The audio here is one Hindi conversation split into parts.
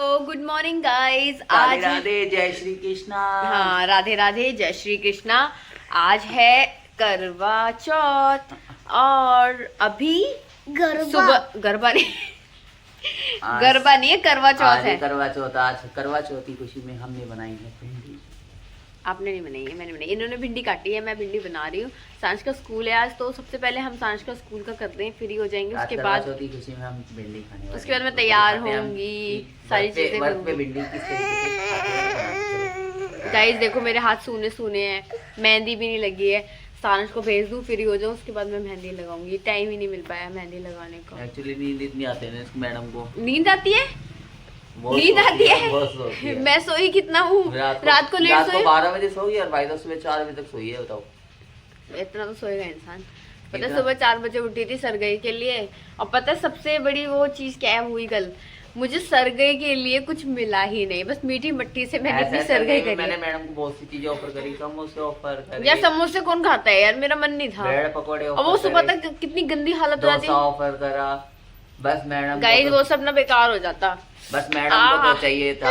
तो गुड मॉर्निंग गाइज। राधे आज राधे जय श्री कृष्णा। हाँ, राधे राधे जय श्री कृष्णा। आज है करवा चौथ और अभी सुबह गरबा नहीं गरबा नहीं है, करवा चौथ है। करवा चौथ। आज करवा चौथ की खुशी में हमने बनाई है भिंडी। आपने नहीं बनाई है, मैंने बनाई। इन्होंने भिंडी काटी है, मैं भिंडी बना रही हूँ। सांझ का स्कूल है आज, तो सबसे पहले हम सांझ का स्कूल का करते हैं, फ्री हो जाएंगे। उसके बाद करवा चौथ की खुशी में हम भिंडी खाने वाले उसके बाद मैं हैं। तैयार तो होंगी, सारी चीजें वर्क पे करूंगी। भिंडी किस तरीके से खाते हैं। गाइस देखो मेरे हाथ सूने सूने हैं, मेहंदी भी नहीं लगी है। सारंश को भेज दूं, फ्री हो जाऊं, उसके बाद मैं मेहंदी लगाऊंगी। टाइम ही नहीं मिल पाया मेहंदी लगाने का। एक्चुअली नींद इतनी आते हैं इस मैडम को। नींद आती है, नींद आती है। मैं सोई कितना हूँ रात को लेट सोई। 12 बजे सोई और भाई सुबह 4 बजे तक सोई है। बताओ इतना तो सोएगा इंसान। पता है सुबह 4 बजे उठी थी सरगई के लिए। और पता है सबसे बड़ी वो चीज क्या हुई कल, मुझे सरगई के लिए कुछ मिला ही नहीं। बस मीठी मट्टी से मैंने अपनी सरगई करी। मैंने मैडम को बहुत सी चीजें ऑफर करी, समोसे ऑफर करे। यार समोसे कौन खाता है यार, मेरा मन नहीं था। ब्रेड पकौड़े और वो सुबह तक कितनी गंदी हालत हो जाती है। ऑफर करा। बस मैडम गाइस वो सब ना बेकार हो जाता। बस मैडम को तो चाहिए था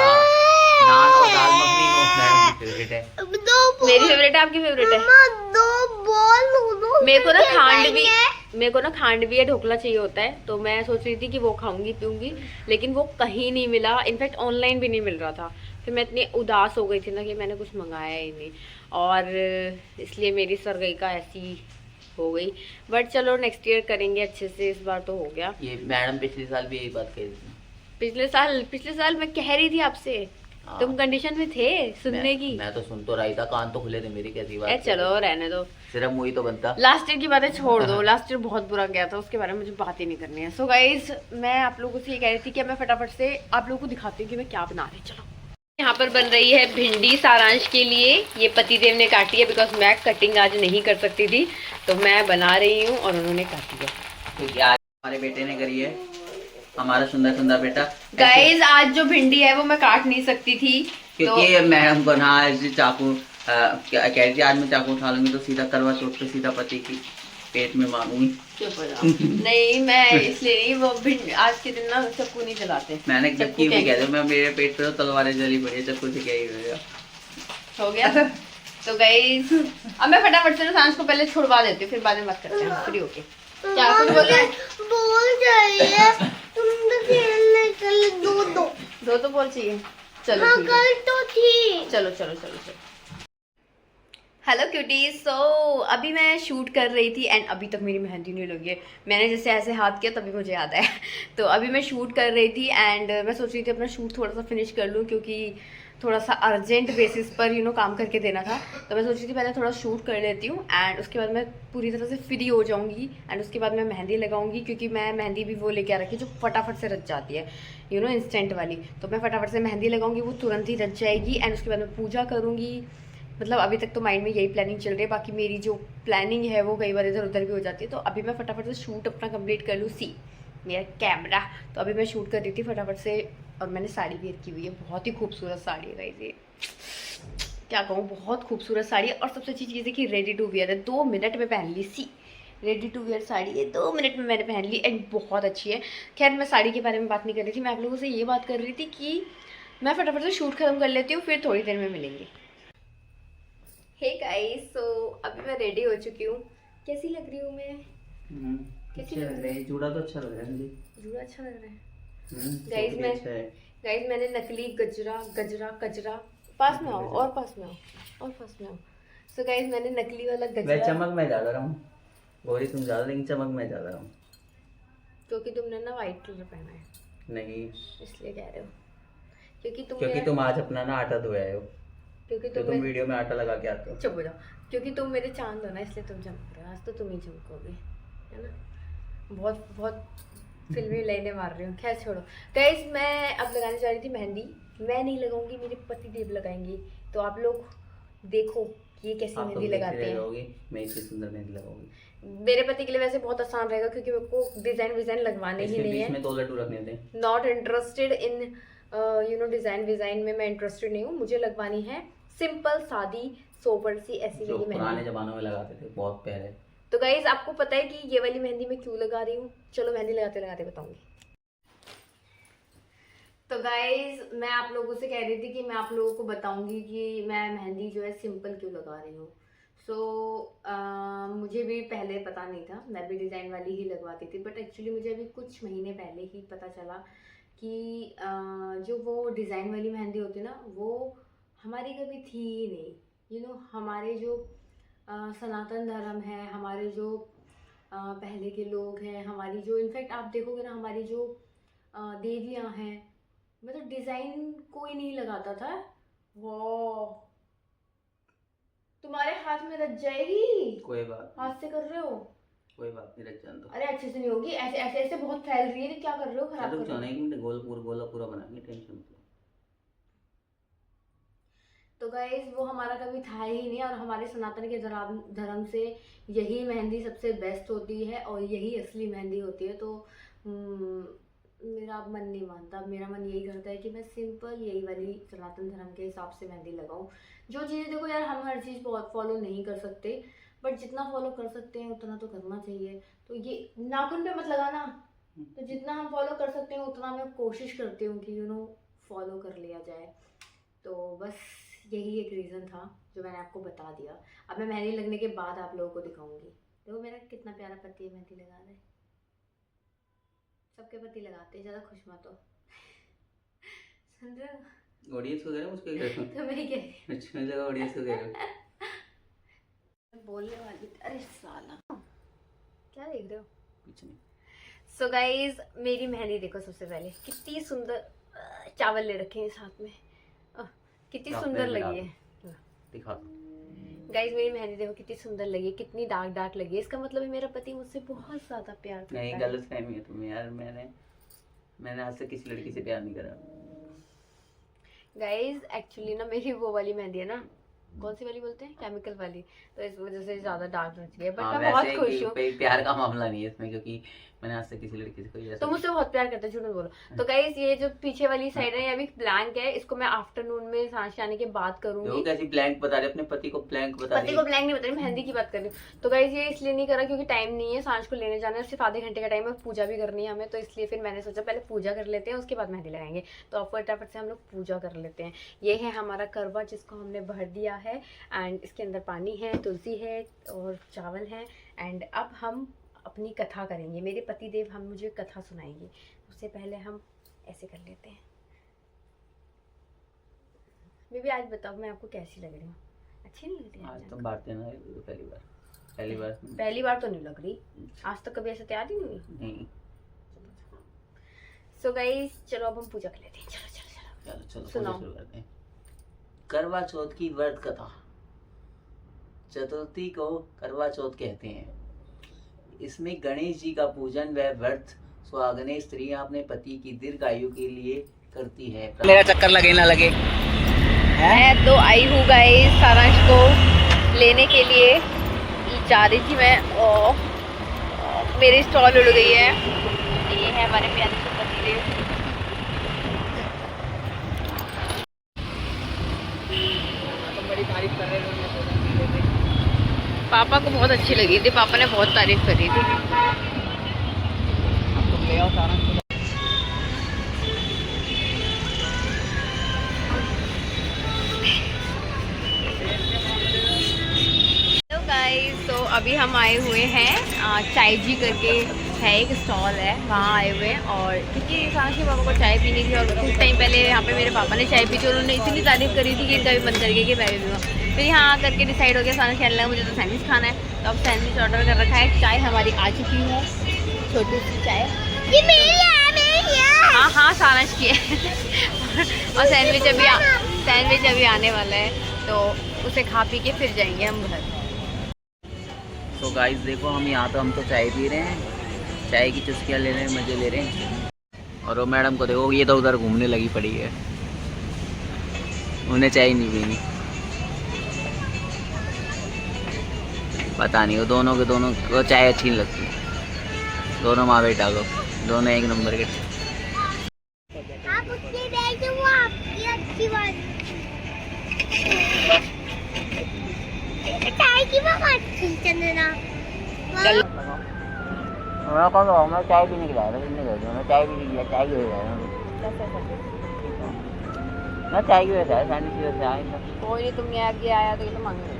नान और दाल मखनी। हो मैडम की फेवरेट है। मेरी फेवरेट है, आपकी फेवरेट है। मेरे को ना खांड भी है, ढोकला चाहिए होता है। तो मैं सोच रही थी कि वो खाऊंगी पीऊंगी, लेकिन वो कहीं नहीं मिला। इनफैक्ट ऑनलाइन भी नहीं मिल रहा था। फिर मैं इतनी उदास हो गई थी ना कि मैंने कुछ मंगाया ही नहीं। और इसलिए मेरी सरगई का ऐसी हो गई। बट चलो नेक्स्ट ईयर करेंगे अच्छे से, इस बार तो हो गया। ये मैडम पिछले साल भी यही बात कही थी। पिछले साल मैं कह रही थी आपसे। तुम कंडीशन में थे सुनने की। मैं तो सुन तो रही था, कान तो खुले थे मेरी। कैसी बात। चलो रहने दो, सिर्फ मुझे तो बनता। लास्ट ईयर की बातें छोड़ दो। लास्ट ईयर बहुत बुरा गया था, उसके बारे में मुझे बात ही नहीं करनी है। सो गाइज मैं आप लोगों से ये कह रही थी कि मैं फटाफट से आप लोगों को दिखाती हूँ कि मैं क्या बना रही हूँ। चलो यहाँ पर बन रही है भिंडी सारांश के लिए। ये पतिदेव ने काटी है, बिकॉज मैं कटिंग आज नहीं कर सकती थी, तो मैं बना रही हूँ और उन्होंने काटी है। क्योंकि आज हमारे बेटे ने करी है, हमारा सुंदर सुंदर बेटा। गाइज आज जो भिंडी है वो मैं काट नहीं सकती थी, क्योंकि तो मैडम को ना चाकू कह रही थी आज मैं चाकू उठा लूंगी तो सीधा करवा चौथ पे सीधा पति की पेट में मारूंगी। चुप हो जाओ। नहीं मैं इसलिए नहीं, वो आज के दिन ना चाकू नहीं चलाते। मैंने चक्की भी कह दिया, मैं मेरे पेट पे तो तलवारें जली पड़ी है, चाकू से क्या ही हो गया। तो गाइस अब मैं फटाफट से सांस को पहले छुड़वा देती हूँ, फिर बाद में बात करते हैं फ्री होके। क्या कुछ बोल चाहिए? तुम तो खेलने के लिए दो तो बोल चाहिए। चलो हाँ, कल तो थी। चलो चलो चलो चलो। Hello cuties. सो अभी मैं शूट कर रही थी एंड अभी तक मेरी मेहंदी नहीं लगी है। मैंने जैसे ऐसे हाथ किया तभी मुझे याद आया। तो अभी मैं शूट कर रही थी एंड मैं सोच रही थी अपना शूट थोड़ा सा फिनिश कर लूँ, क्योंकि थोड़ा सा अर्जेंट बेसिस पर काम करके देना था। तो मैं सोच रही थी पहले थोड़ा शूट कर लेती हूँ एंड उसके बाद मैं पूरी तरह से फ्री हो जाऊँगी एंड उसके बाद मैं मेहंदी लगाऊंगी। क्योंकि मैं मेहंदी भी वो लेके आ रखी जो फटाफट से रच जाती है, इंस्टेंट वाली। तो मैं फटाफट से मेहंदी लगाऊंगी, वो तुरंत ही रच जाएगी एंड उसके बाद मैं पूजा करूँगी। मतलब अभी तक तो माइंड में यही प्लानिंग चल रही है। बाकी मेरी जो प्लानिंग है वो कई बार इधर उधर भी हो जाती है। तो अभी मैं फटाफट से शूट अपना कंप्लीट कर लूँ। सी मेरा कैमरा। तो अभी मैं शूट कर रही थी फटाफट से, और मैंने साड़ी वेयर की हुई है। बहुत ही खूबसूरत साड़ी है गाइस, ये क्या कहूँ, बहुत खूबसूरत साड़ी है। और सबसे अच्छी चीज़ है कि रेडी टू वेयर है, 2 मिनट में पहन ली। सी रेडी टू वेयर साड़ी है, 2 मिनट में मैंने पहन ली एंड बहुत अच्छी है। खैर मैं साड़ी के बारे में बात नहीं कर रही थी, मैं आप लोगों से ये बात कर रही थी कि मैं फटाफट से शूट खत्म कर लेती हूँ, फिर थोड़ी देर में मिलेंगे। हे गाइस, सो अभी मैं रेडी हो चुकी हूँ। कैसी लग रही हूँ मैं? कैसी लग रही है? जूड़ा तो अच्छा लग रहा है। जूड़ा अच्छा लग रहा है। गाइस मैंने नकली गजरा पास में आओ और पास में आओ। सो गाइस मैंने नकली वाला गजरा। मैं चमक में ज्यादा रहा हूँ, गोरी तुम ज्यादा, लेकिन चमक में ज्यादा रहा हूँ। क्योंकि तुमने ना व्हाइट कलर पहना है। नहीं इसलिए कह रहे हो, क्योंकि तुम आज अपना ना आटा धोया हो। क्योंकि तुम वीडियो में आटा लगा के आते हो। चुप हो जाओ। क्योंकि तुम मेरे चांद हो ना, इसलिए तुम चमक रहे हो। आज तो तुम ही चमकोगे, है ना। बहुत बहुत फिल्मी लाइनें मार रही हूँ। खैर छोड़ो गाइस, मैं अब लगाने जा रही थी मेहंदी। मैं नहीं लगाऊंगी, मेरे पति देव लगाएंगे। तो आप लोग देखो ये कैसी मेहंदी लगाते हैं। मैं इतनी सुंदर मेहंदी लगाऊंगी। मेरे पति के लिए वैसे बहुत आसान रहेगा, क्योंकि मेरे को डिजाइन लगवाने ही नहीं है। इसमें 2 लड्डू रखने थे। नॉट इंटरेस्टेड इन डिजाइन में मैं इंटरेस्टेड नहीं हूँ। मुझे लगवानी है सिंपल सादी सोबर सी ऐसी वाली मेहंदी, पुराने जमानों में लगाते थे बहुत पहले। तो गाइज आपको पता है कि ये वाली मेहंदी मैं क्यों लगा रही हूँ? चलो मेहंदी लगाते लगाते बताऊंगी। तो गाइज मैं आप लोगों से कह रही थी कि मैं आप लोगों को बताऊंगी कि मैं मेहंदी जो है सिंपल क्यों लगा रही हूँ। मुझे भी पहले पता नहीं था, मैं भी डिज़ाइन वाली ही लगवाती थी, बट एक्चुअली मुझे अभी कुछ महीने पहले ही पता चला कि जो वो डिज़ाइन वाली मेहंदी होती है ना, वो हमारी कभी थी ही नहीं। हमारे जो सनातन धर्म है, हमारे जो पहले के लोग हैं, हमारी जो इनफैक्ट आप देखोगे ना, हमारी जो देवियाँ हैं, मतलब डिज़ाइन कोई नहीं लगाता था। वो तुम्हारे हाथ में रच जाएगी। कोई बात हाथ से कर रहे हो? कोई बात नहीं, रख जान दो। अरे अच्छे से नहीं होगी, ऐसे ऐसे ऐसे बहुत फैल रही है, क्या कर रहे हो? खराब कर रहे हो। गोला पूरा बनाएंगे, टेंशन मत लो। तो गाइज वो हमारा कभी था ही नहीं, और हमारे सनातन के धर्म से यही मेहंदी सबसे बेस्ट होती है और यही असली मेहंदी होती है। तो मेरा अब मन नहीं मानता, मेरा मन यही करता है कि मैं सिंपल यही वाली सनातन धर्म के हिसाब से मेहंदी लगाऊं। जो चीज़ें देखो यार, हम हर चीज़ फॉलो नहीं कर सकते, बट जितना फॉलो कर सकते हैं उतना तो करना चाहिए। तो ये नाखून पे मत लगाना, तो जितना हम फॉलो कर सकते हैं उतना मैं कोशिश करती हूँ कि फॉलो कर लिया जाए। तो बस यही एक रीज़न था जो मैंने आपको बता दिया। अब मैं मेहंदी लगने के बाद आप लोगों को दिखाऊंगी। देखो मेरा कितना प्यारा पति है, मेहंदी लगा रहे। सबके पति लगाते हैं, ज़्यादा खुश मत हो। सुन रहे हो? ऑडियंस को कह रहे हो, मुझको कह रहे हो? तो मैं ही कह रही हूँ। अच्छा, मुझे लगा ऑडियंस को कह रहे हो। बोलने वाली थी। अरे साला, क्या देख रहे हो? कुछ नहीं। सो गाइज मेरी मेहंदी देखो। सबसे पहले कितनी सुंदर चावल ले रखे हैं साथ में, कितनी सुंदर लगी है। दिखा। गाइज मेरी मेहंदी देखो कितनी सुंदर लगी है, कितनी डार्क डार्क लगी है। इसका मतलब है मेरा पति मुझसे बहुत ज्यादा प्यार करता है। नहीं, गलत फहमी है तुम्हें यार। मैंने आज से किसी लड़की से प्यार नहीं करा। गाइज एक्चुअली ना मेरी वो वाली मेहंदी है ना, कौन सी वाली बोलते हैं, केमिकल वाली, तो इस वजह से ज्यादा डार्क लग रही है। बट मैं बहुत खुश हूँ। प्यार का मामला नहीं है इसमें, क्योंकि मैंने आज तक किसी लड़की से कोई ऐसा। तो मुझसे बहुत प्यार करता है, झूठ मत बोलो। तो गाइस ये जो पीछे वाली साइड है ये अभी ब्लैंक है, इसको मैं आफ्टरनून में सांस आने के बाद करूंगी। कैसी ब्लैंक बता रहे, अपने पति को ब्लैंक बता रही। पति को ब्लैंक नहीं बता रही, मेहंदी की बात कर रही हूँ। तो गाइस ये इसलिए नहीं करा क्योंकि टाइम नहीं है, सांस को लेने जाना है, सिर्फ आधे घंटे का टाइम है, पूजा भी करनी है हमें। तो इसलिए फिर मैंने सोचा पहले पूजा कर लेते हैं, उसके बाद मेहंदी लगाएंगे। तो अब फटाफट से हम लोग पूजा कर लेते हैं। ये है हमारा करवा जिसको हमने भर दिया है, एंड इसके अंदर पानी है, तुलसी है और चावल है। एंड अब हम अपनी कथा करेंगे, मेरे पति देव हम मुझे कथा सुनाएंगे। उससे पहले हम ऐसे कर लेते हैं। बेबी आज बताओ मैं आपको कैसी लग रही हूँ? अच्छी नहीं लग रही? आज तुम बातें ना पहली बार तो नहीं लग रही, आज तक कभी ऐसे तैयार ही नहीं हुई। नहीं। सो गाइस चलो अब हम पूजा कर लेते हैं। चलो सुनाओ। शुरू करते हैं। करवा चौथ की व्रत कथा। चतुर्थी को करवा चौथ कहते हैं। इसमें गणेश जी का पूजन व व्रत सुहागने स्त्रियां अपने पति की दीर्घायु के लिए करती है। मेरा चक्कर लगे ना लगे। मैं तो आई हूँ गाइस सारांश को लेने के लिए जा रही थी मैं, और मेरी स्टॉल उड़ गई है। ये है हमारे प्यारे से पति देव। बड़ी तारीफ कर रहे हैं। पापा को बहुत अच्छी लगी थी, पापा ने बहुत तारीफ करी थी। तुम ले आओ सारा। हेलो गाइस, तो अभी हम आए हुए हैं चाय जी करके है एक स्टॉल है, वहाँ आए हुए हैं। और क्योंकि सांस के पापा को चाय पीनी थी, और कुछ टाइम पहले यहाँ पे मेरे पापा ने चाय पी थी, उन्होंने इतनी तारीफ करी थी कि इनका भी मन कर गया कि मैं भी पीऊँ। फिर यहाँ करके डिसाइड हो गया, सांस कहने लगा मुझे तो सैंडविच खाना है। तो अब सैंडविच ऑर्डर कर रखा है। चाय हमारी आ चुकी है, छोटी सी चाय। ये मेरी है। हाँ सांस की है। और सैंडविच अभी आने वाला है, तो उसे खा पी के फिर जाएंगे हम घर। तो गाइस देखो, हम यहाँ तो चाय पी रहे हैं, चाय की चुस्कियाँ ले रहे हैं, मज़े ले रहे हैं। और वो मैडम को देखो, ये तो उधर घूमने लगी पड़ी है, उन्हें चाय नहीं पीनी। पता नहीं वो दोनों को चाय अच्छी नहीं लगती। दोनों माँ बेटा को, दोनों एक नंबर के। आप उसकी देखिए, वो आपकी अच्छी बात चाय की बात अच्छी चंदना। चलो मैं चाय पीने के लिए मैं चाय पी लिया, चाय हो जाएगा। ना चाय की वजह से सैंडविच की वजह से आएगा। कोई नहीं, तुम आगे आया तो ये तो मांग रहे।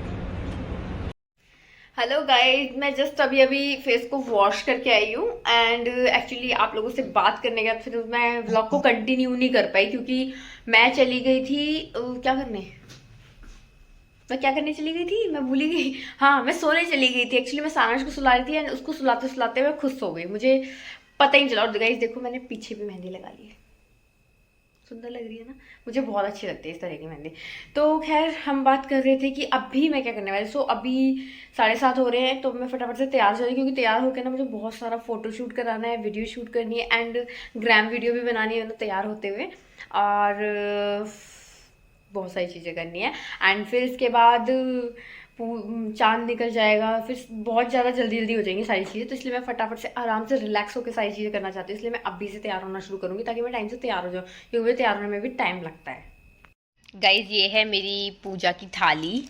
हेलो गाइस, मैं जस्ट अभी अभी फेस को वॉश करके आई हूँ एंड एक्चुअली आप लोगों से बात करने के बाद फिर मैं व्लॉग को कंटिन्यू नहीं कर पाई क्योंकि मैं चली गई थी क्या करने, मैं क्या करने चली गई थी मैं भूल ही गई। हाँ, मैं सोने चली गई थी। एक्चुअली मैं सारांश को सुला रही थी एंड उसको सुलाते सुलाते मैं खुद सो गई, मुझे पता ही नहीं चला। और गाइस देखो, मैंने पीछे भी मेहंदी लगा ली है, सुंदर लग रही है ना, मुझे बहुत अच्छी लगती है इस तरह की मेहंदी। तो खैर हम बात कर रहे थे कि अभी मैं क्या करने वाली। सो अभी 7:30 हो रहे हैं तो मैं फटाफट से तैयार हो रही हूँ क्योंकि तैयार होकर ना मुझे बहुत सारा फोटो शूट कराना है, वीडियो शूट करनी है एंड ग्राम वीडियो भी बनानी है तैयार होते हुए, और बहुत सारी चीज़ें करनी है। एंड फिर इसके बाद चांद निकल जाएगा, फिर बहुत ज़्यादा जल्दी जल्दी हो जाएंगी सारी चीज़ें। तो इसलिए मैं फटाफट से आराम से रिलैक्स होकर सारी चीज़ें करना चाहती हूँ। इसलिए मैं अभी से तैयार होना शुरू करूँगी ताकि मैं टाइम से तैयार हो जाऊँ, क्योंकि मुझे तैयार होने में भी टाइम लगता है। गाइज ये है मेरी पूजा की थाली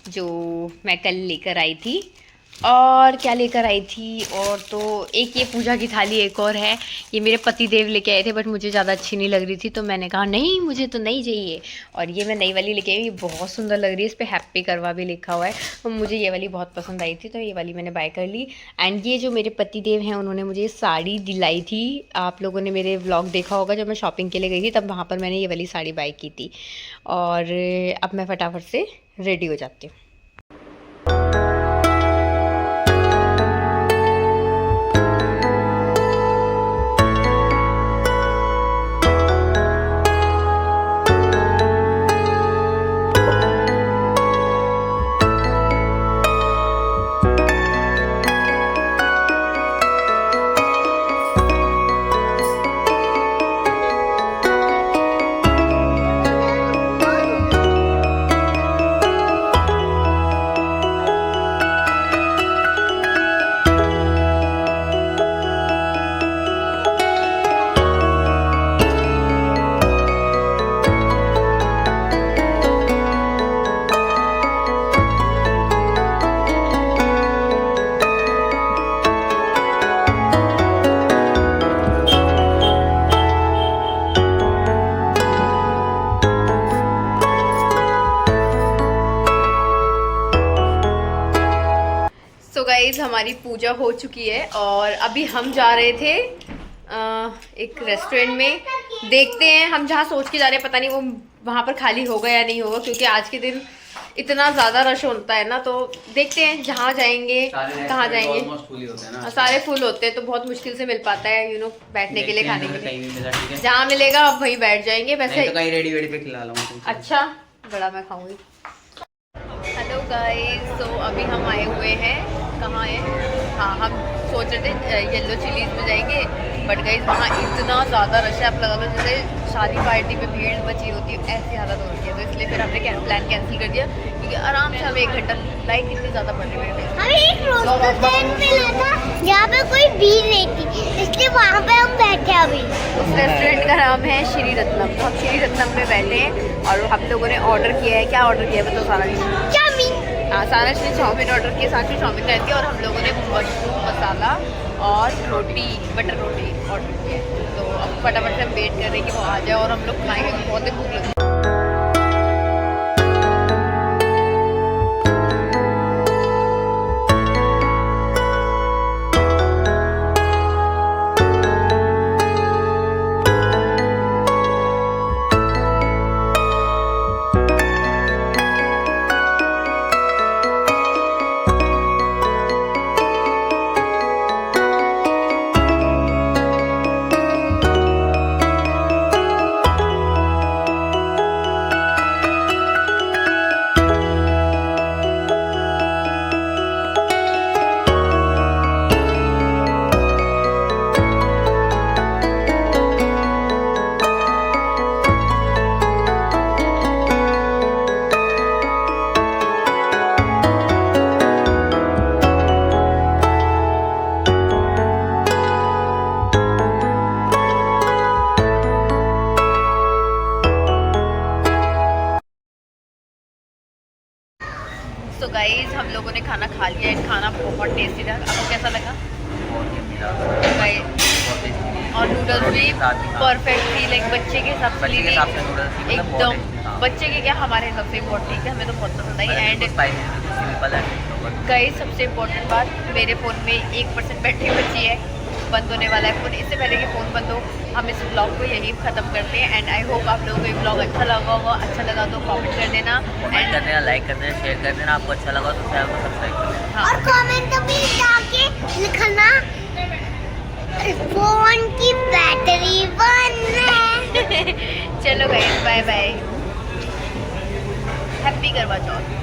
जो मैं कल लेकर आई थी। और क्या लेकर आई थी, और तो एक ये पूजा की थाली एक और है, ये मेरे पति देव लेके आए थे बट मुझे ज़्यादा अच्छी नहीं लग रही थी तो मैंने कहा नहीं मुझे तो नहीं चाहिए। और ये मैं नई वाली लेके आई, ये बहुत सुंदर लग रही है, इस पर हैप्पी करवा भी लिखा हुआ है। और मुझे ये वाली बहुत पसंद आई थी तो ये वाली मैंने बाय कर ली। एंड ये जो मेरे पति देव हैं उन्होंने मुझे साड़ी दिलाई थी। आप लोगों ने मेरे व्लॉग देखा होगा, जब मैं शॉपिंग के लिए गई थी तब वहाँ पर मैंने ये वाली साड़ी बाय की थी। और अब मैं फटाफट से रेडी हो जाती हूँ। तो गाइज हमारी पूजा हो चुकी है और अभी हम जा रहे थे एक रेस्टोरेंट में। देखते हैं, हम जहाँ सोच के जा रहे हैं पता नहीं वो वहाँ पर खाली होगा या नहीं होगा, क्योंकि आज के दिन इतना ज़्यादा रश होता है ना। तो देखते हैं जहाँ जाएंगे, कहाँ जाएंगे। सारे फुल होते हैं तो बहुत मुश्किल से मिल पाता है बैठने के लिए, खाने के लिए। जहाँ मिलेगा अब वहीं बैठ जाएंगे। वैसे तो कहीं रेडी वेडी पे खिला लूँ। अच्छा, बड़ा मैं खाऊंगी। हेलो गाइस, तो अभी हम आए हुए हैं, कहाँ है, हाँ हम सोच रहे थे येलो चिलीज में जाएंगे बट गाइस वहाँ इतना ज़्यादा रश है, आप लगा लो जैसे शादी पार्टी में भीड़ मची होती है ऐसी हालत हो रही है। तो इसलिए फिर हमने प्लान कैंसिल कर दिया क्योंकि आराम से हमें 1 घंटा, लाइक इतनी ज़्यादा पड़ रही है। हमें एक रेस्टोरेंट मिला था जहाँ पे कोई भीड़ नहीं थी, इसलिए वहाँ पे हम बैठे। अभी उस रेस्टोरेंट का नाम है श्री रत्नम। तो हम श्री रत्नम में बैठे हैं और हम लोगों ने ऑर्डर किया है। क्या ऑर्डर किया है बताओ सारा? चाउमीन। हाँ, सारा ने चाउमीन ऑर्डर किया, साथ में चाउमीन कर दिया और हम लोगों ने मशरूम मसाला और रोटी, बटर रोटी ऑर्डर किया है। तो अब फटाफट से हम वेट कर रहे हैं कि वो आ जाए और हम लोग खाएंगे, बहुत ही भूख लगी। तो गाइस हम लोगों ने खाना खा लिया है, खाना बहुत टेस्टी था। आपको कैसा लगा? बहुत ही गाइस और नूडल्स भी साथ ही, हाँ। परफेक्ट थी, लाइक बच्चे के हिसाब से बच्चे ली के थी। हिसाब से नूडल्स थी, मतलब बहुत एकदम tasty, हाँ। बच्चे के क्या, हमारे हिसाब से बहुत ठीक है, हमें तो बहुत पसंद आई। एंड स्पाइसी सिंपल है तो गई सबसे इम्पोर्टेंट बात, मेरे फ़ोन में 1% बैटरी बची है, बंद होने वाला है फ़ोन। इससे पहले कि फ़ोन बंद हो, हम इस ब्लॉग को यहीं ख़त्म करते हैं। एंड आई होप आप लोगों को ये ब्लॉग अच्छा लगा होगा। अच्छा लगा तो कमेंट कर देना, कमेंट कर देना, लाइक कर देना, शेयर कर देना। आपको अच्छा लगा तो चैनल को सब्सक्राइब कर देना। हाँ और कमेंट भी जाके लिखना फोन की बैटरी बंद है। चलो गाइस, बाय बाय, हैप्पी करवा चौथ।